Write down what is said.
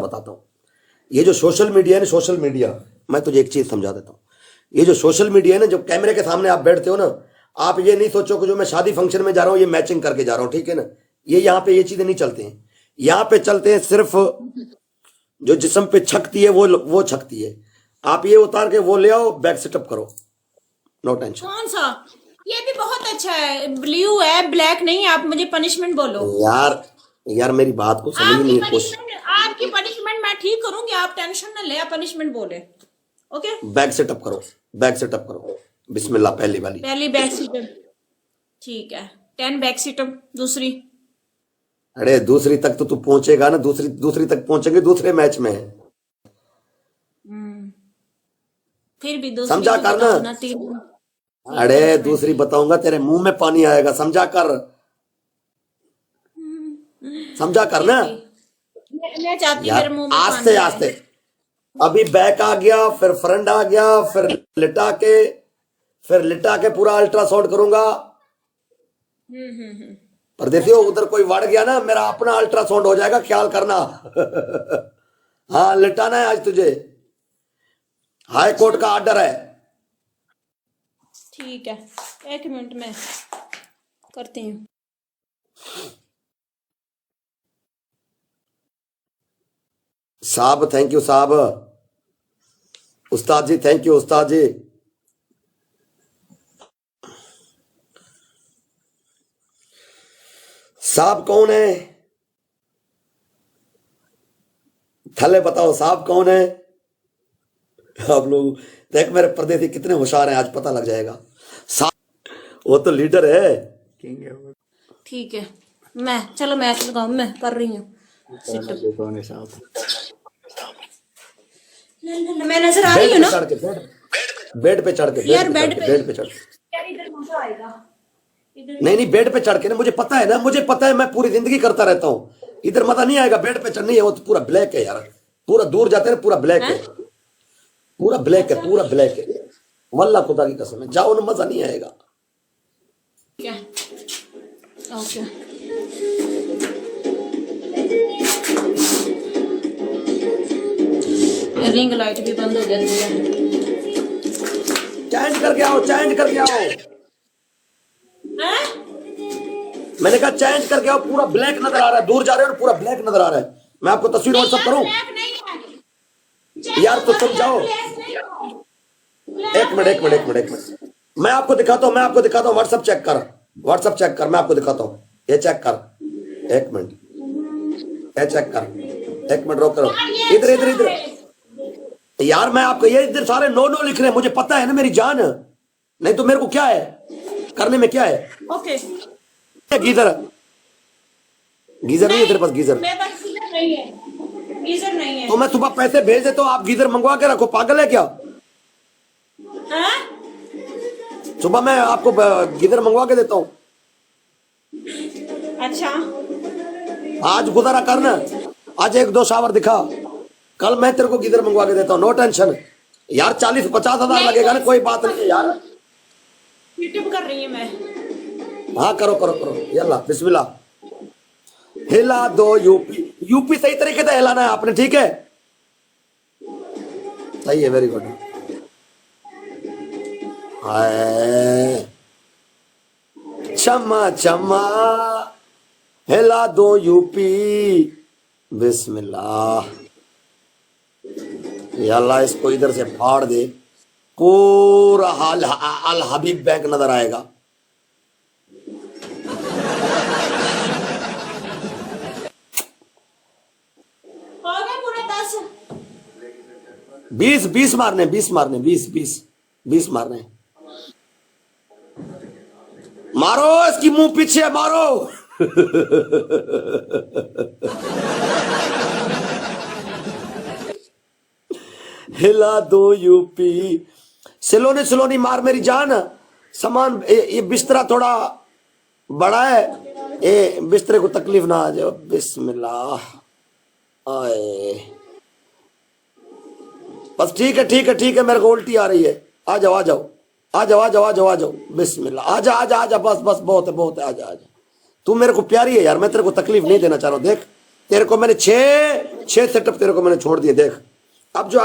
बताता हूँ। ये जो सोशल मीडिया है ना, सोशल मीडिया, मैं तुझे एक चीज समझा देता हूँ। ये जो सोशल मीडिया है ना, जब कैमरे के सामने आप बैठते हो ना, आप ये नहीं सोचो कि जो मैं शादी फंक्शन में जा रहा हूँ ये मैचिंग करके जा रहा हूँ, ठीक है ना। ये यहाँ पे ये चीजें नहीं चलती हैं। यहाँ पे चलते हैं सिर्फ जो जिस्म पे छकती है वो छकती है। आप ये उतार के वो ले आओ, बैक सेटअप करो, नो टेंशन। कौन सा? ये भी बहुत अच्छा है, ब्लू है, ब्लैक नहीं है। आप मुझे पनिशमेंट बोलो। यार मेरी बात को समझ नहीं है कुछ। आपकी पनिशमेंट मैं ठीक करूंगी, आप टेंशन ना ले। आप पनिशमेंट बोले, ओके। बैक सेटअप करो, बैक सेटअप करो, बिस्मिल्लाह। पहली वाली, पहली बैक सीटअप, ठीक है। 10 बैक सीटअप। दूसरी? अरे दूसरी तक तो तू पहुंचेगा ना, दूसरी तक पहुंचेंगे दूसरे मैच में। फिर भी दूसरी समझा तो कर बताओ ना। ना। 3 अरे दूसरी बताऊंगा, तेरे मुंह में पानी आएगा, समझा कर, समझा कर ना। मैं चाहती हूँ यार मेरे मुंह में आस्ते पानी आए। आस्ते, अभी बैक आ गया, फिर फ्रंट आ गया, फिर लिटा के पूरा अल्ट्रासाउंड करूंगा। पर देखियो उधर कोई बढ़ गया ना, मेरा अपना अल्ट्रासाउंड हो जाएगा, ख्याल करना। हाँ, लिटाना है आज तुझे, हाई कोर्ट का ऑर्डर है। ठीक है, 1 मिनट में करती हूँ। साहब थैंक यू साहब, उस्ताद जी थैंक यू उस्ताद जी। साहब कौन है? थले बताओ साहब कौन है? आप लोग देख, मेरे परदेसी कितने होशियार हैं, आज पता लग जाएगा। साहब वो तो लीडर है, किंग है वो। ठीक है, मैं चलो मैच लगाऊं, मैं कर रही हूँ। कौन है साहब? मैं नजर आ रही हूँ ना? बेड पे चढ़ के, यार बेड पे चढ़ के। यार इधर मजा आएगा। नहीं बेड पे चढ़ के ना, मुझे पता है ना, मुझे पता है, मैं पूरी जिंदगी करता रहता हूँ। इधर मजा नहीं आएगा, बेड पे चढ़नी है, वो तो पूरा ब्लैक है यार, पूरा दूर जाते हैं पूरा ब्लैक है, पूरा ब्लैक है, पूरा ब्लैक है, वल्लाह खुदा की कसम है। जाओ ना, मजा नहीं आएगा। क्या? ओके। रिंग लाइट भी बंद हो जाती है। चेंज करके आओ, चेंज करके आओ। मैंने कहा चेंज करके आओ, पूरा ब्लैक नजर आ रहा है, दूर जा रहे हो पूरा ब्लैक नजर आ रहा है। मैं आपको तस्वीर व्हाट्सएप करूं? यार तो समझाओ। एक मिनट, मैं आपको दिखाता हूं, व्हाट्सएप चेक कर, मैं आपको दिखाता हूं, ये चेक कर। एक मिनट, ये चेक कर, 1 मिनट रोक करो। इधर यार, मैं आपको ये इधर सारे नो लिख रहे हैं, मुझे पता है ना मेरी जान, नहीं तो मेरे को क्या है करने में, क्या है? ओके। गीजर नहीं है तेरे पास? गीजर मेरे पास गीजर नहीं है। तो मैं सुबह पैसे भेज देता हूँ, आप गीजर मंगवा के रखो, पागल है क्या? सुबह मैं आपको गीजर मंगवा के देता हूँ। अच्छा, आज गुजारा करना, आज 1-2 शावर दिखा, कल मैं तेरे को गीजर मंगवा के देता हूँ, नो टेंशन। यार 40-50 हजार लगेगा ना, कोई बात नहीं है यार। यूट्यूब कर रही हूँ मैं। हाँ करो, यल्ला बिस्मिल्लाह। हिला दो यूपी सही तरीके से हिलाना है आपने, ठीक है? सही है, वेरी गुड। चम्मा हिला दो यूपी, बिस्मिल्लाह। यल्ला इसको इधर से फाड़ दे, पूरा अल हबीब बैंक नजर आएगा। हो गए पूरे 10? 20 मारने, 20 मारने। मारो इसकी मुंह पीछे, मारो। हिला दो यूपी, सिलोनी मार मेरी जान। सामान ये बिस्तरा थोड़ा बड़ा है, ये बिस्तरे को तकलीफ ना आ जाए, बिस्मिल्लाह। आए बस, ठीक है, मेरे को उल्टी आ रही है, आ जाओ, बिस्मिल्लाह, आजा, बस बहुत है, आजा। तू मेरे को प्यारी है यार, मैं तेरे को तकलीफ नहीं देना चाह रहा हूँ। देख तेरे को मैंने छह सेटअप तेरे को मैंने छोड़ दिए, देख अब जो